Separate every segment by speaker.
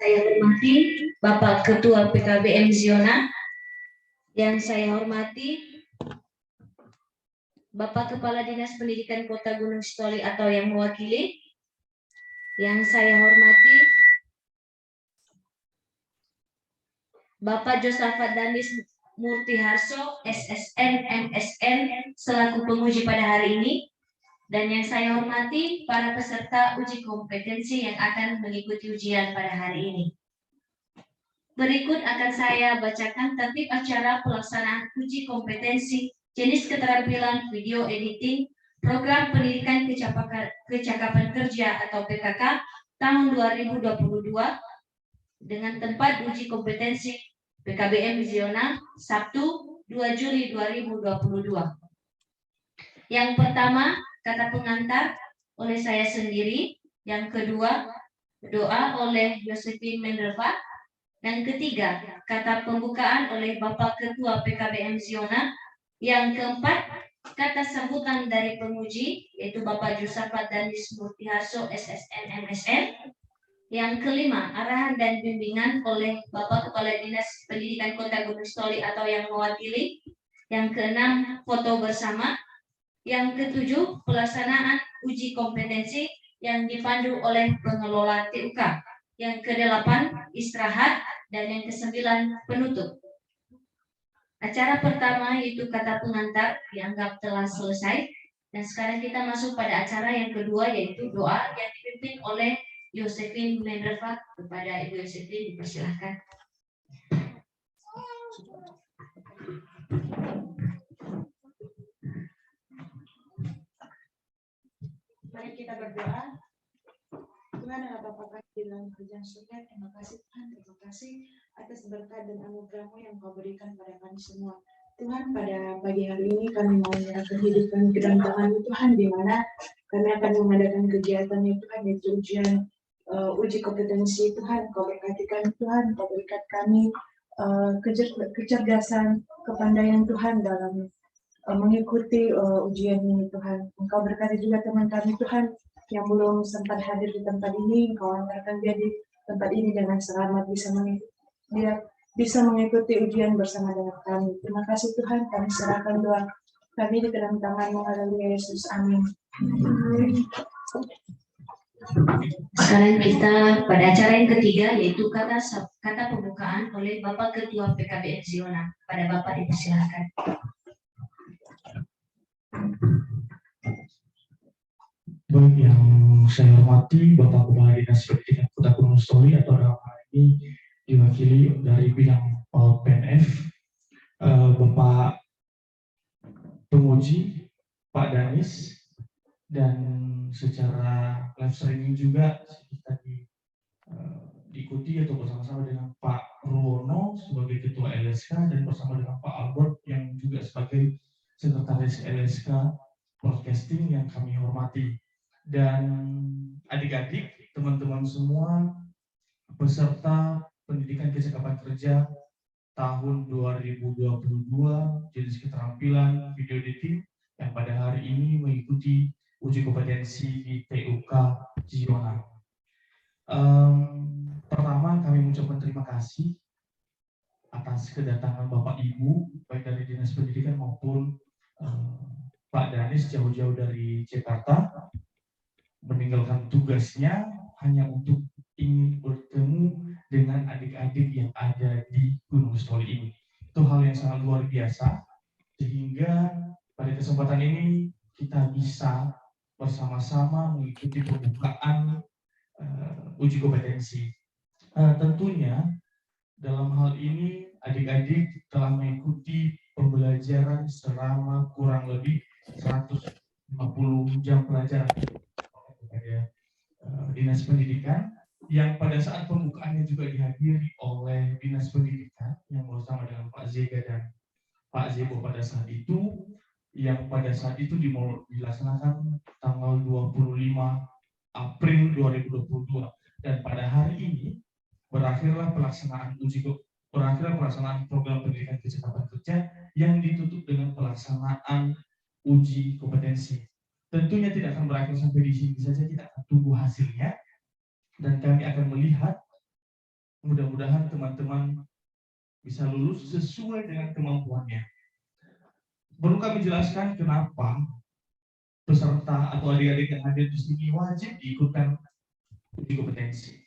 Speaker 1: Saya hormati Bapak Ketua PKBM Ziona, yang saya hormati Bapak Kepala Dinas Pendidikan Kota Gunung Sitoli atau yang mewakili, yang saya hormati Bapak Josafat Danis Murtiharso, SSN, MSN, selaku penguji pada hari ini, dan yang saya hormati para peserta uji kompetensi yang akan mengikuti ujian pada hari ini. Berikut akan saya bacakan tertib acara pelaksanaan uji kompetensi jenis keterampilan video editing program pendidikan kecakapan kerja atau PKK tahun 2022 dengan tempat uji kompetensi PKBM Ziona Sabtu 2 Juli 2022. Yang pertama, kata pengantar oleh saya sendiri. Yang kedua, doa oleh Josephine Menderva. Yang ketiga, kata pembukaan oleh Bapak Ketua PKBM Ziona. Yang keempat, kata sambutan dari penguji, yaitu Bapak Josafat Danis Murtiharso, SSN, MSN. Yang kelima, arahan dan bimbingan oleh Bapak Kepala Dinas Pendidikan Kota Gunung Sitoli atau yang mewakili. Yang keenam, foto bersama. Yang ketujuh, pelaksanaan uji kompetensi yang dipandu oleh pengelola TUK. Yang kedelapan, istirahat. Dan yang kesembilan, penutup. Acara pertama yaitu kata pengantar dianggap telah selesai. Dan sekarang kita masuk pada acara yang kedua yaitu doa yang dipimpin oleh Josephine Menderva. Kepada Ibu Josephine dipersilahkan.
Speaker 2: Mari kita berdoa. Tuhan adalah Bapa kami di dalam kerjaan surga. Terima kasih Tuhan, terima kasih atas berkat dan anugerah-Mu yang Kau berikan pada kami semua. Tuhan, pada pagi hari ini kami mau menyerahkan hidup kami ke dalam Tangan-Mu Tuhan, di mana kami akan mengadakan kegiatannya Tuhan, yaitu ujian uji kompetensi Tuhan. Kau berkati kami Tuhan, Kau berikan kami kecerdasan, kepandaian Tuhan dalam mengikuti ujian ini Tuhan. Engkau berkati juga teman kami Tuhan yang belum sempat hadir di tempat ini. Engkau antarkan dia di tempat ini dengan selamat, bisa mengikuti ujian bersama dengan kami. Terima kasih Tuhan, kami serahkan doa kami di dalam Tangan-Mu, haleluya Yesus, amin.
Speaker 1: Sekarang kita pada acara yang ketiga yaitu kata pembukaan oleh Bapak Ketua PKBM Ziona. Pada Bapak dipersilakan.
Speaker 3: Baik, yang saya hormati Bapak Kepala Dinas Pendidikan Kota Gunung Sitoli atau dalam hal ini diwakili dari bidang PNF, Bapak penguji Pak Danis, dan secara live streaming juga kita diikuti atau bersama-sama dengan Pak Ruwono sebagai Ketua LSK dan bersama dengan Pak Albert yang juga sebagai Sekretaris LSK Broadcasting yang kami hormati. Dan adik-adik, teman-teman semua, peserta pendidikan kecakapan kerja tahun 2022 jenis keterampilan video editing yang pada hari ini mengikuti uji kompetensi di TUK Ziona. Pertama, kami mengucapkan terima kasih atas kedatangan Bapak Ibu baik dari Dinas Pendidikan maupun Pak Danis jauh-jauh dari Jakarta, meninggalkan tugasnya hanya untuk ingin bertemu dengan adik-adik yang ada di Gunung Sitoli ini. Itu hal yang sangat luar biasa, sehingga pada kesempatan ini kita bisa bersama-sama mengikuti pembukaan uji kompetensi. Tentunya dalam hal ini adik-adik telah mengikuti pembelajaran selama kurang lebih 150 jam pelajaran kepada Dinas Pendidikan, yang pada saat pembukaannya juga dihadiri oleh Dinas Pendidikan yang bersama dengan Pak Zega dan Pak Zebo pada saat itu, yang pada saat itu dilaksanakan tanggal 25 April 2022, dan pada hari ini berakhirlah pelaksanaan program pendidikan kecakapan kerja yang ditutup dengan pelaksanaan uji kompetensi. Tentunya tidak akan berakhir sampai di sini saja, kita akan tunggu hasilnya dan kami akan melihat Mudah-mudahan teman-teman bisa lulus sesuai dengan kemampuannya. Perlu kami jelaskan kenapa peserta atau adik-adik yang hadir di sini wajib diikutkan uji kompetensi.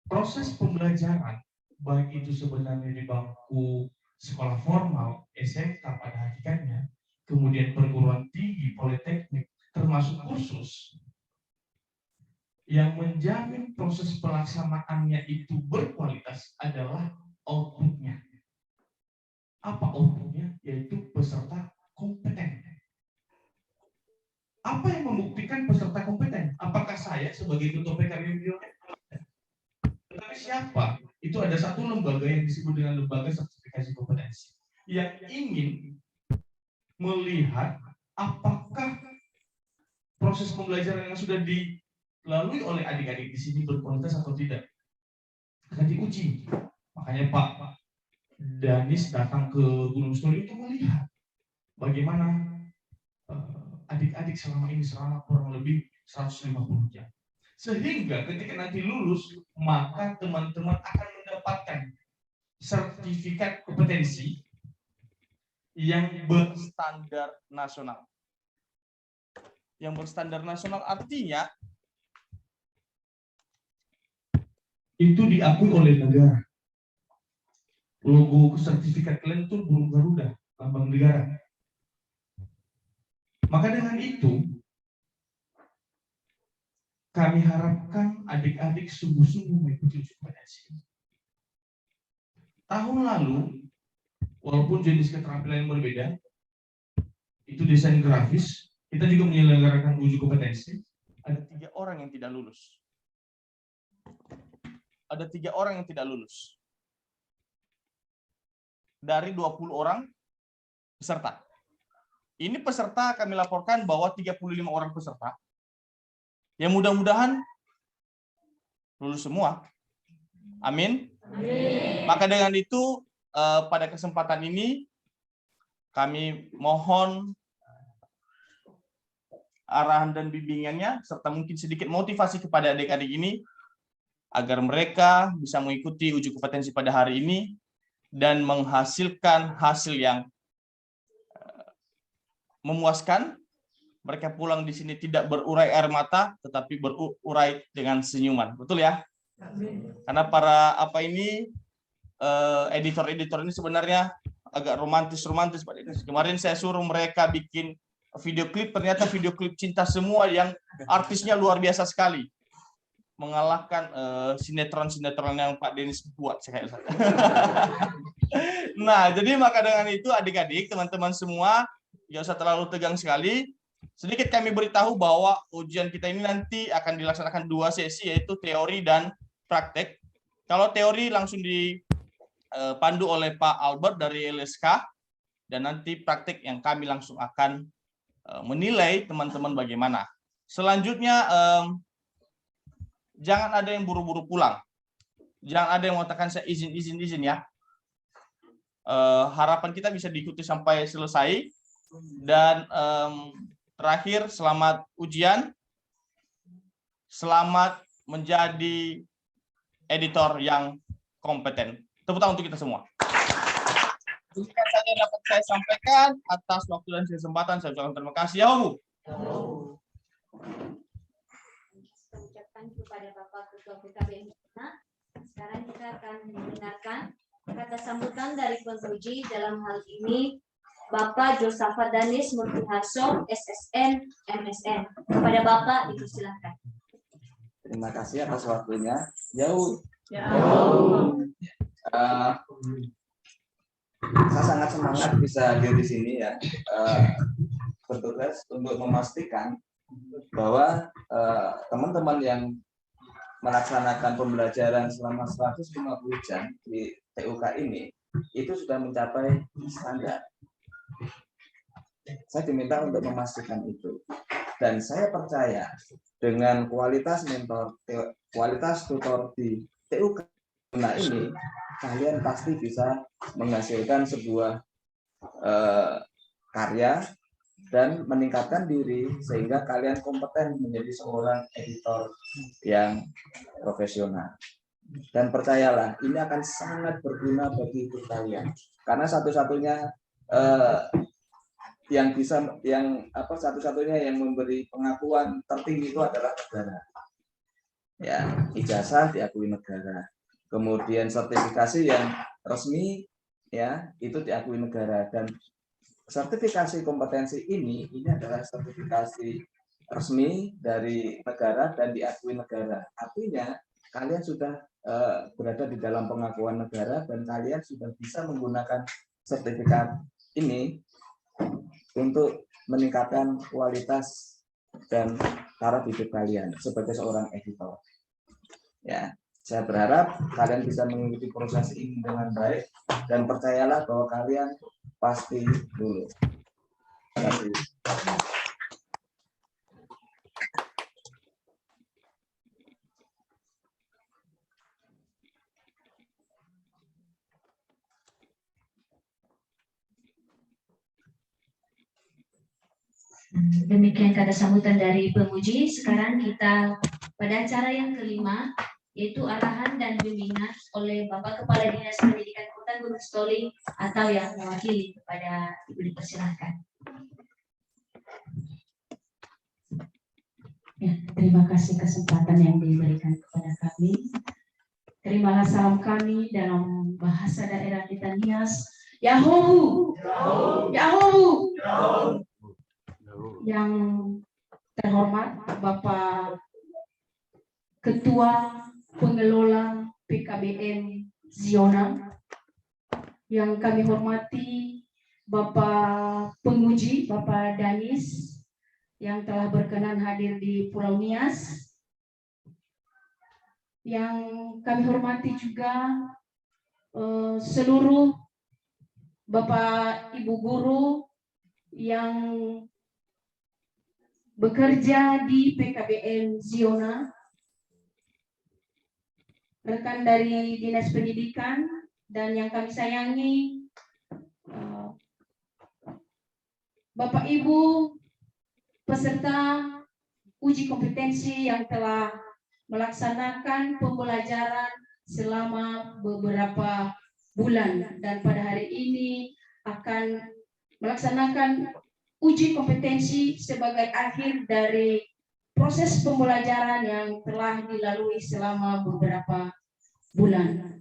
Speaker 3: Proses pembelajaran, baik itu sebenarnya di bangku sekolah formal, SMK pada hakikatnya, kemudian perguruan tinggi, politeknik, termasuk kursus, yang menjamin proses pelaksanaannya itu berkualitas adalah outputnya. Apa outputnya? Yaitu peserta kompeten. Apa yang membuktikan peserta kompeten? Apakah saya sebagai ketua PKB tetapi siapa? Itu ada satu lembaga yang disebut dengan lembaga sertifikasi kompetensi yang ingin melihat apakah proses pembelajaran yang sudah dilalui oleh adik-adik di sini berkualitas atau tidak. Akan diuji. Makanya Pak Danis datang ke Gunung Stori untuk melihat bagaimana adik-adik selama ini selama kurang lebih 150 jam. Sehingga ketika nanti lulus, maka teman-teman akan mendapatkan sertifikat kompetensi yang berstandar nasional. Yang berstandar nasional artinya itu diakui oleh negara. Logo sertifikat kalian itu burung Garuda, lambang negara. Maka dengan itu, kami harapkan adik-adik sungguh-sungguh mengikuti uji kompetensi. Tahun lalu, walaupun jenis keterampilan yang berbeda, itu desain grafis, kita juga menyelenggarakan uji kompetensi. Ada 3 orang yang tidak lulus. Ada 3 orang yang tidak lulus. Dari 20 orang peserta. Ini peserta kami laporkan bahwa 35 orang peserta. Yang mudah-mudahan lulus semua. Amin. Amin. Maka dengan itu pada kesempatan ini kami mohon arahan dan bimbingannya serta mungkin sedikit motivasi kepada adik-adik ini agar mereka bisa mengikuti uji kompetensi pada hari ini dan menghasilkan hasil yang memuaskan. Mereka pulang di sini tidak berurai air mata, tetapi berurai dengan senyuman. Betul ya? Amin. Karena para editor-editor ini sebenarnya agak romantis-romantis. Kemarin saya suruh mereka bikin video klip, ternyata video klip cinta semua yang artisnya luar biasa sekali. Mengalahkan sinetron-sinetron yang Pak Denis buat. Nah, jadi maka dengan itu adik-adik, teman-teman semua, nggak usah terlalu tegang sekali. Sedikit kami beritahu bahwa ujian kita ini nanti akan dilaksanakan 2 sesi, yaitu teori dan praktek. Kalau teori langsung dipandu oleh Pak Albert dari LSK, dan nanti praktek yang kami langsung akan menilai teman-teman bagaimana. Selanjutnya, jangan ada yang buru-buru pulang. Jangan ada yang mengatakan saya izin ya. Harapan kita bisa diikuti sampai selesai. Dan terakhir, selamat ujian, selamat menjadi editor yang kompeten. Tepuk tangan untuk kita semua. Demikian saja yang dapat saya sampaikan. Atas waktu dan kesempatan saya ucapkan terima kasih. Ya, Bu.
Speaker 1: Ucapkan kepada Bapak Ketua PKB. Sekarang kita akan mendengarkan kata sambutan dari penguji, dalam hal ini Bapak Josafat Danis Murtiharso, SSN, MSN. Kepada Bapak, dipersilakan.
Speaker 4: Terima kasih atas waktunya. Jauh. Saya sangat semangat bisa hadir di sini ya. Bertugas untuk memastikan bahwa teman-teman yang melaksanakan pembelajaran selama 150 jam di TUK ini itu sudah mencapai standar. Saya diminta untuk memastikan itu, dan saya percaya dengan kualitas kualitas tutor di TUK ini, kalian pasti bisa menghasilkan sebuah karya dan meningkatkan diri sehingga kalian kompeten menjadi seorang editor yang profesional. Dan percayalah, ini akan sangat berguna bagi hidup kalian. Karena satu-satunya satu-satunya yang memberi pengakuan tertinggi itu adalah negara. Ya, ijazah diakui negara. Kemudian sertifikasi yang resmi ya itu diakui negara, dan sertifikasi kompetensi ini adalah sertifikasi resmi dari negara dan diakui negara. Artinya kalian sudah berada di dalam pengakuan negara dan kalian sudah bisa menggunakan sertifikat ini untuk meningkatkan kualitas dan taraf hidup kalian sebagai seorang editor. Ya, saya berharap kalian bisa mengikuti proses ini dengan baik dan percayalah bahwa kalian pasti lulus. Terima kasih.
Speaker 1: Demikian kata sambutan dari pemuji. Sekarang kita pada acara yang kelima, yaitu arahan dan bimbingan oleh Bapak Kepala Dinas Pendidikan Kota Gunung Sitoli atau yang mewakili. Kepada Ibu dipersilahkan.
Speaker 5: Ya, terima kasih kesempatan yang diberikan kepada kami. Terimalah salam kami dalam bahasa daerah kita Nias. Yahoo! Yahoo! Yang terhormat Bapak Ketua Pengelola PKBM Ziona, yang kami hormati Bapak Penguji, Bapak Danis, yang telah berkenan hadir di Pulau Nias, yang kami hormati juga seluruh Bapak Ibu guru yang bekerja di PKBM Ziona, rekan dari Dinas Pendidikan, dan yang kami sayangi Bapak Ibu peserta uji kompetensi yang telah melaksanakan pembelajaran selama beberapa bulan dan pada hari ini akan melaksanakan uji kompetensi sebagai akhir dari proses pembelajaran yang telah dilalui selama beberapa bulan.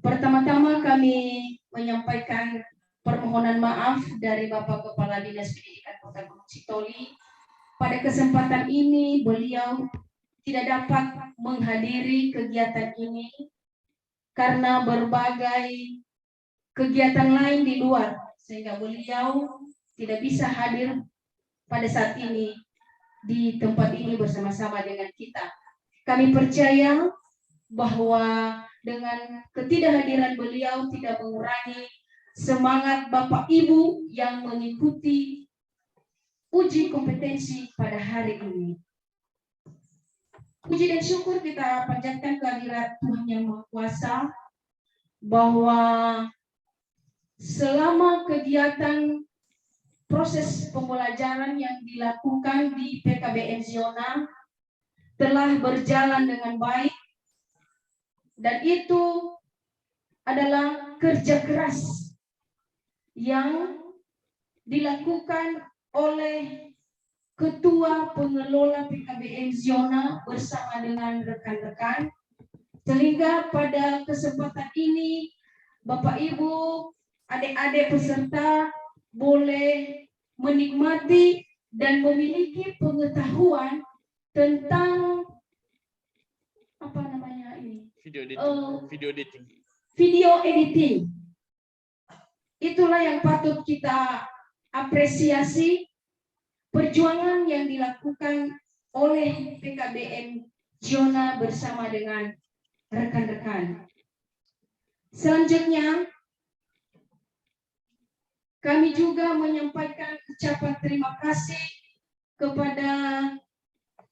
Speaker 5: Pertama-tama kami menyampaikan permohonan maaf dari Bapak Kepala Dinas Pendidikan Kota Gunung Sitoli. Pada kesempatan ini beliau tidak dapat menghadiri kegiatan ini karena berbagai kegiatan lain di luar, sehingga beliau tidak bisa hadir pada saat ini di tempat ini bersama-sama dengan kita. Kami percaya bahwa dengan ketidakhadiran beliau tidak mengurangi semangat Bapak Ibu yang mengikuti uji kompetensi pada hari ini. Puji dan syukur kita panjatkan kehadirat Tuhan Yang Maha Kuasa bahwa selama kegiatan proses pembelajaran yang dilakukan di PKBM Ziona telah berjalan dengan baik, dan itu adalah kerja keras yang dilakukan oleh Ketua Pengelola PKBM Ziona bersama dengan rekan-rekan, sehingga pada kesempatan ini Bapak Ibu, adik-adik peserta boleh menikmati dan memiliki pengetahuan tentang apa namanya ini? Video editing. Itulah yang patut kita apresiasi, perjuangan yang dilakukan oleh PKBM Ziona bersama dengan rekan-rekan. Selanjutnya, kami juga menyampaikan ucapan terima kasih kepada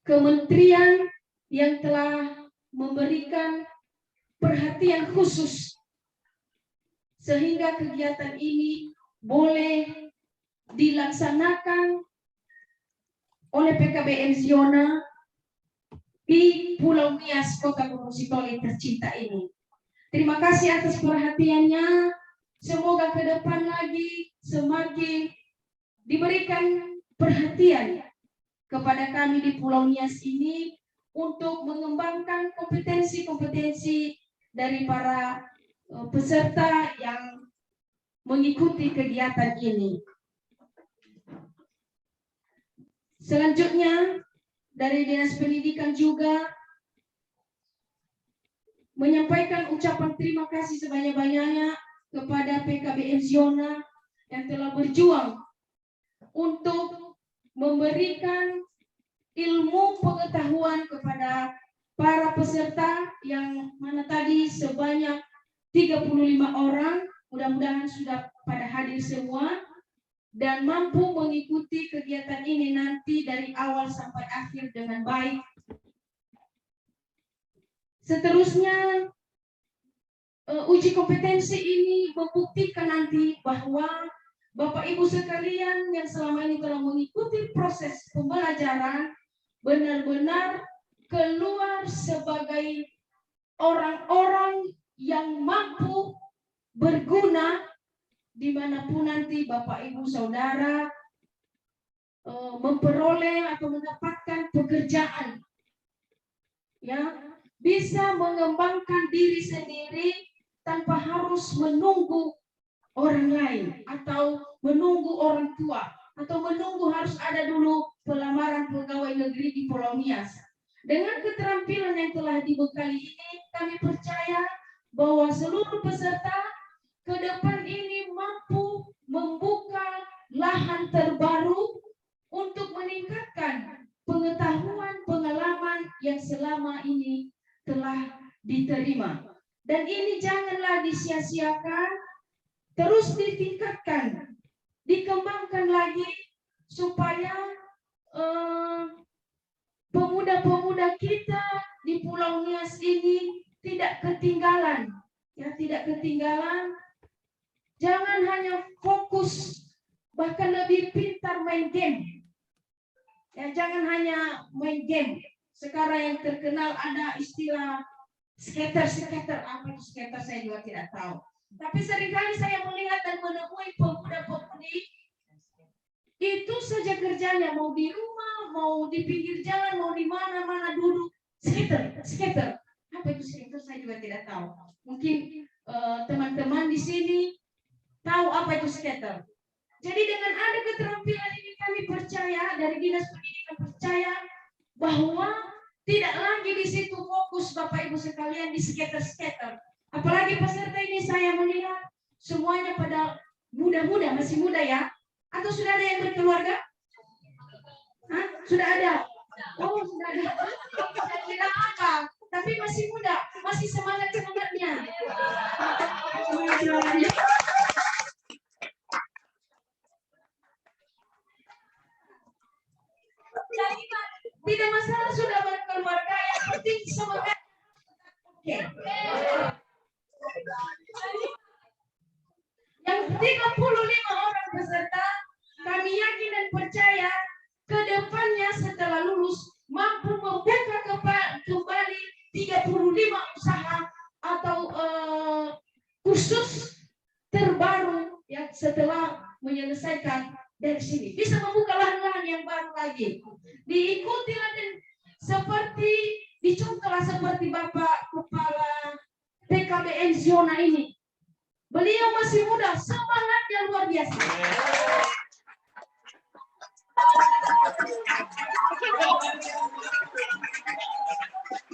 Speaker 5: kementerian yang telah memberikan perhatian khusus sehingga kegiatan ini boleh dilaksanakan oleh PKBM Ziona. di Pulau Nias, Kota Gunung Sitoli tercinta ini. Terima kasih atas perhatiannya. Semoga ke depan lagi semakin diberikan perhatian kepada kami di Pulau Nias ini untuk mengembangkan kompetensi-kompetensi dari para peserta yang mengikuti kegiatan ini. Selanjutnya dari Dinas Pendidikan juga menyampaikan ucapan terima kasih sebanyak-banyaknya kepada PKBM Zona yang telah berjuang untuk memberikan ilmu pengetahuan kepada para peserta yang mana tadi sebanyak 35 orang, mudah-mudahan sudah pada hadir semua dan mampu mengikuti kegiatan ini nanti dari awal sampai akhir dengan baik. Seterusnya, uji kompetensi ini membuktikan nanti bahwa Bapak Ibu sekalian yang selama ini telah mengikuti proses pembelajaran benar-benar keluar sebagai orang-orang yang mampu berguna dimanapun nanti Bapak Ibu Saudara memperoleh atau mendapatkan pekerjaan, ya, bisa mengembangkan diri sendiri tanpa harus menunggu orang lain atau menunggu orang tua atau menunggu harus ada dulu pelamaran pegawai negeri di Pulau Nias. Dengan keterampilan yang telah dibekali ini, kami percaya bahwa seluruh peserta ke depan ini mampu membuka lahan terbaru untuk meningkatkan pengetahuan, pengalaman yang selama ini telah diterima. Dan ini janganlah disia-siakan, terus ditingkatkan, dikembangkan lagi supaya pemuda-pemuda kita di Pulau Nias ini tidak ketinggalan, ya, tidak ketinggalan. Jangan hanya fokus, bahkan lebih pintar main game. Ya, jangan hanya main game. Sekarang yang terkenal ada istilah skater. Apa itu skater saya juga tidak tahu. Tapi seringkali saya melihat dan menemui pemuda-pemudi itu saja kerjanya, mau di rumah, mau di pinggir jalan, mau di mana-mana duduk. Skater. Apa itu skater saya juga tidak tahu. Mungkin teman-teman di sini tahu apa itu skater. Jadi dengan ada keterampilan ini kami percaya, dari Dinas Pendidikan percaya bahwa tidak lagi di situ fokus Bapak Ibu sekalian di skater. Apalagi peserta ini saya melihat semuanya pada muda-muda, masih muda ya. Atau sudah ada yang berkeluarga? Hah? Sudah ada? Oh, sudah ada. Saya kira apa? Tapi masih muda, masih semangat-semangatnya. Tidak masalah sudah berkeluarga, yang penting semangat. Oke. Yang 35 orang peserta, kami yakin dan percaya ke depannya setelah lulus mampu membuka kembali 35 usaha atau kursus terbaru yang setelah menyelesaikan dari sini. Bisa membuka lahan-lahan yang baru lagi. Diikutilah dan seperti dicontohlah seperti Bapak Kepala PKBM Zona ini. Beliau masih muda, semangatnya luar biasa.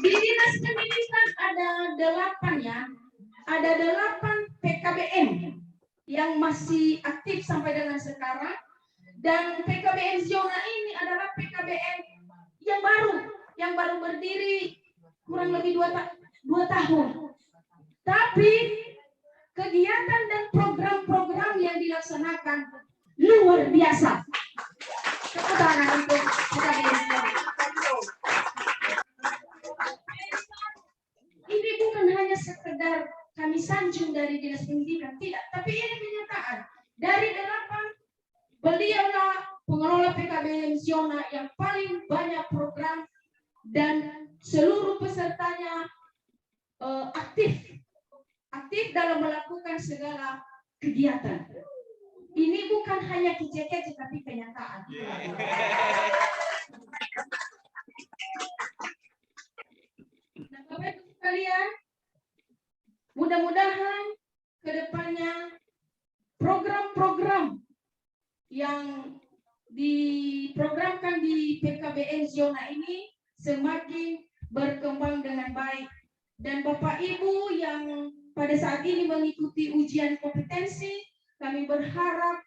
Speaker 5: Di Dinas Pendidikan ada 8 ya. Ada 8 PKBM yang masih aktif sampai dengan sekarang. Dan PKBM Zona ini adalah PKBM yang baru berdiri kurang lebih 2 tahun. Tapi kegiatan dan program-program yang dilaksanakan luar biasa. Tepuk tangan untuk PKBM Zona. Ini bukan hanya sekedar kami sanjung dari Dinas Pendidikan, tidak. Tapi ini kenyataan. Dari 8, beliaulah pengelola PKBM Zona yang paling banyak program dan seluruh pesertanya aktif dalam melakukan segala kegiatan. Ini bukan hanya kece-kece tapi kenyataan. Nah, Bapak Ibu sekalian, mudah-mudahan ke depannya program-program yang diprogramkan di PKBN zona ini semakin berkembang dengan baik. Dan Bapak Ibu yang pada saat ini mengikuti ujian kompetensi, kami berharap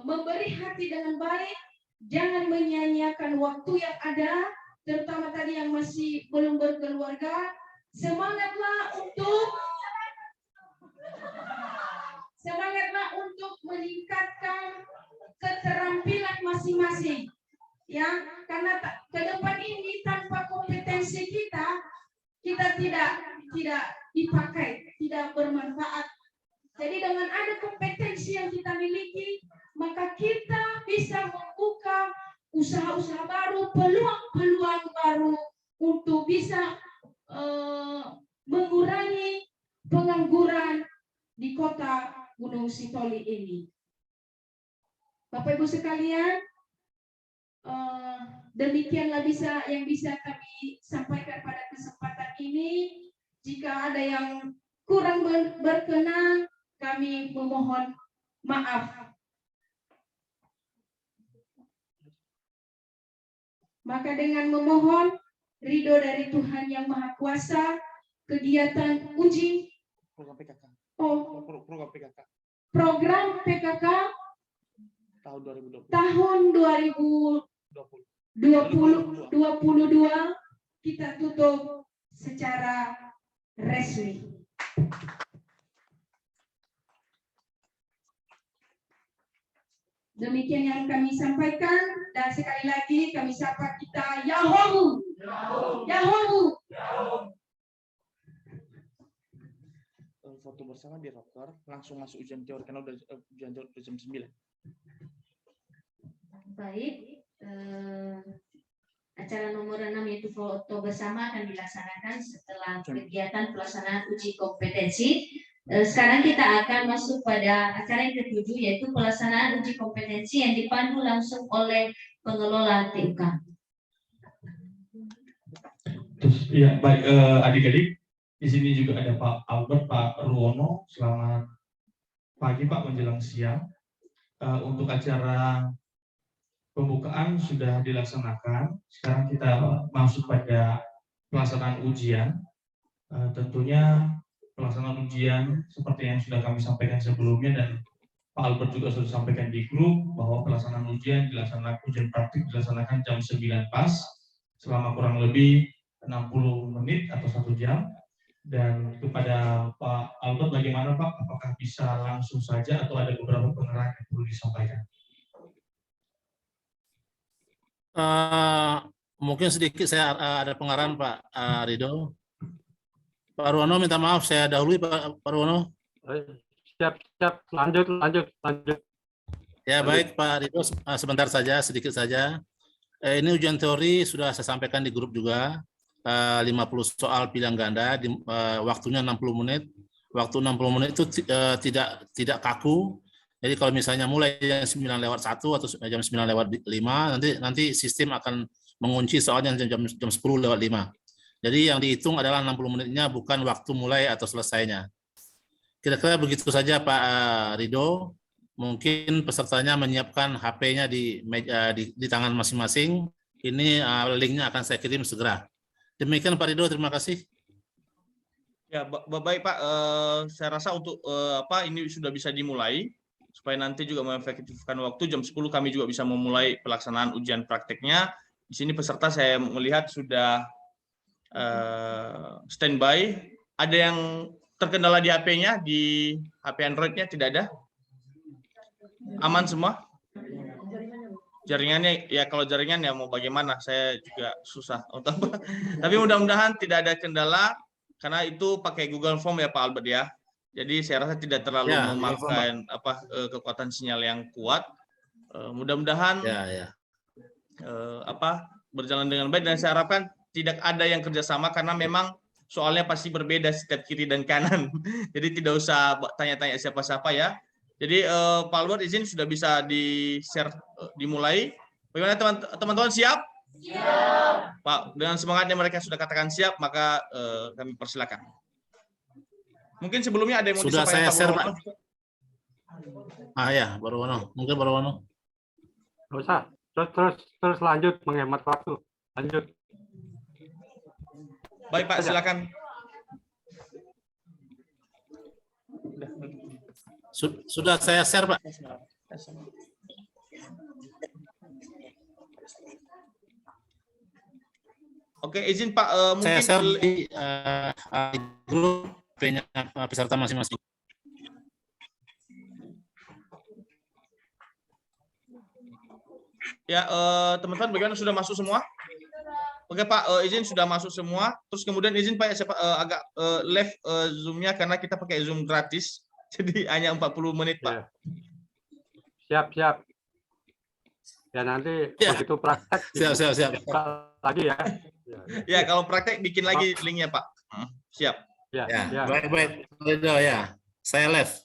Speaker 5: memberi hati dengan baik, jangan menyia-nyiakan waktu yang ada, terutama tadi yang masih belum berkeluarga. Semangatlah untuk meningkatkan keterampilan masing-masing, ya, karena ke depan ini tanpa kompetensi kita tidak dipakai, tidak bermanfaat. Jadi dengan ada kompetensi yang kita miliki, maka kita bisa membuka usaha-usaha baru, peluang-peluang baru untuk bisa mengurangi pengangguran di kota Gunung Sitoli ini. Bapak Ibu sekalian, demikianlah yang bisa kami sampaikan pada kesempatan ini. Jika ada yang kurang berkenan, kami memohon maaf. Maka dengan memohon ridho dari Tuhan Yang Maha Kuasa, kegiatan uji program PKK tahun 2022 kita tutup secara resmi. Demikian yang kami sampaikan, dan sekali lagi kami sapa kita Yahoo. Yahoo.
Speaker 6: Foto bersama di Raptor, langsung masuk ujian teori karena udah ujian teori jam 9.
Speaker 1: Baik, acara nomor 6 yaitu foto bersama akan dilaksanakan setelah kegiatan pelaksanaan uji kompetensi. Sekarang kita akan masuk pada acara yang ke-7 yaitu pelaksanaan uji kompetensi yang dipandu langsung oleh pengelola TUK.
Speaker 3: Terus ya baik, adik-adik, di sini juga ada Pak Albert, Pak Ruwono. Selamat pagi Pak, menjelang siang. Untuk acara pembukaan sudah dilaksanakan. Sekarang kita masuk pada pelaksanaan ujian. Tentunya pelaksanaan ujian seperti yang sudah kami sampaikan sebelumnya, dan Pak Albert juga sudah sampaikan di grup bahwa pelaksanaan ujian praktik dilaksanakan jam 9 pas selama kurang lebih 60 menit atau 1 jam. Dan kepada Pak Albert, bagaimana Pak? Apakah bisa langsung saja atau ada beberapa pengarahan yang perlu disampaikan?
Speaker 7: Mungkin sedikit saya ada pengarahan Pak Ridho. Pak Ruwono minta maaf, saya dahului Pak Ruwono.
Speaker 8: Siap, lanjut.
Speaker 7: Ya baik Pak Ridho, sebentar saja, sedikit saja. Ini ujian teori sudah saya sampaikan di grup juga, 50 soal pilihan ganda, waktunya 60 menit. Waktu 60 menit itu tidak kaku. Jadi kalau misalnya mulai jam 9:01 atau jam 9:05, nanti sistem akan mengunci soalnya jam 10:05. Jadi yang dihitung adalah 60 menitnya, bukan waktu mulai atau selesainya. Kira-kira begitu saja Pak Ridho. Mungkin pesertanya menyiapkan HP-nya di tangan masing-masing. Ini linknya akan saya kirim segera. Demikian Pak Ridho, terima kasih.
Speaker 6: Ya, baik Pak. Saya rasa untuk ini sudah bisa dimulai supaya nanti juga mengefektifkan waktu. Jam 10 kami juga bisa memulai pelaksanaan ujian prakteknya. Di sini peserta saya melihat sudah standby. Ada yang terkendala di HP-nya, di HP Android-nya tidak ada? Aman semua? Jaringannya, ya kalau jaringan ya mau bagaimana, saya juga susah. Tapi mudah-mudahan tidak ada kendala, karena itu pakai Google Form ya Pak Albert ya. Jadi saya rasa tidak terlalu memakan kekuatan sinyal yang kuat. Mudah-mudahan berjalan dengan baik, dan saya harapkan tidak ada yang kerjasama karena memang soalnya pasti berbeda setiap kiri dan kanan. Jadi tidak usah tanya-tanya siapa-siapa ya. Jadi Pak Alward izin sudah bisa di-share, dimulai. Bagaimana teman-teman siap? Siap. Pak, dengan semangatnya mereka sudah katakan siap, maka kami persilakan. Mungkin sebelumnya ada yang mau
Speaker 7: Sudah saya
Speaker 6: disampaikan Pak
Speaker 7: share,
Speaker 6: Purwono?
Speaker 7: Pak. Ya, Purwono. Mungkin Purwono.
Speaker 8: Nggak usah. Terus lanjut menghemat waktu. Lanjut.
Speaker 6: Baik Pak, silakan.
Speaker 7: Sudah saya share, Pak.
Speaker 6: Oke, izin Pak,
Speaker 7: Saya
Speaker 6: mungkin
Speaker 7: share di grup peserta masing-masing.
Speaker 6: ya teman-teman bagaimana, sudah masuk semua? Oke Pak, izin sudah masuk semua. Terus kemudian izin Pak agak live Zoom-nya karena kita pakai Zoom gratis. Jadi hanya 40 menit Pak.
Speaker 8: Ya. Siap. Ya nanti
Speaker 7: Ya.
Speaker 8: begitu praktek
Speaker 7: Siap.
Speaker 8: buka lagi ya.
Speaker 6: Ya kalau praktek bikin lagi linknya Pak. Siap.
Speaker 8: Ya.
Speaker 7: Ya, baik. Ridho, ya. Saya live.